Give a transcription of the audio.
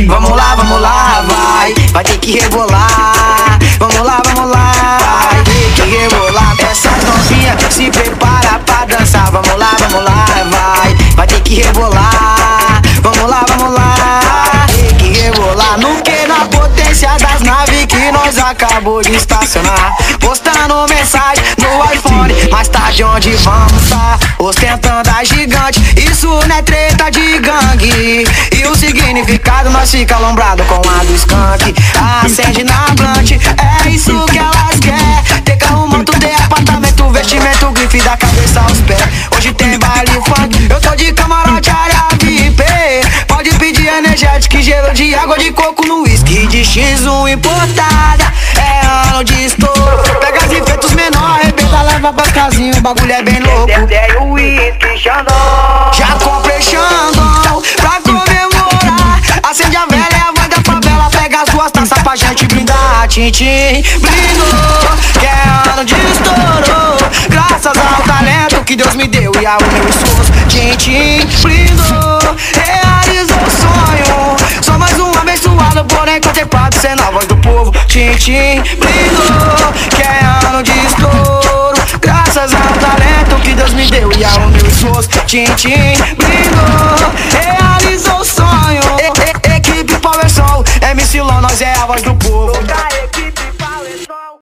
Vamos lá, vai ter que rebolar. Vamos lá, vai ter que rebolar. Essas novinhas se prepara pra dançar. Vamos lá, vai ter que rebolar. Vamos lá, tem que rebolar. No que na potência das naves que nós acabou de estacionar. Postando mensagem no iPhone, mais tarde onde vamos tá? Ostentando a gigante, isso não é treta de gangue. E o significado nós fica alombrado com a do skunk. Acende na blunt, é isso que elas quer. Ter carro, moto, ter apartamento, vestimento, grife da cabeça aos pés. Hoje tem baile funk, eu tô de camarote, área VIP. Pode pedir energético e gelo de água de coco no whisky de X1 importada. É ano de estouro. Pega as efeitos menor, arrebenta, leva pra casinha, o bagulho é bem louco. Tem o whisky Xandão. Já comprei Xandão pra comemorar. Acende a vela, é a voz da favela. Pega as duas taças pra gente brindar. Tintim brindou, que é ano de estouro. Graças ao talento que Deus me deu e ao meu esforço. Tintim brindou, realizou o sonho. Sou mais um abençoado, porém contemplado, sendo a voz do povo. Tintim brindou, que é ano de estouro. Graças ao talento que Deus me deu e ao meu esforço. Tintim brindou, realizou o sonho. Equipe Power Soul, MC Lon, nós é a voz do povo.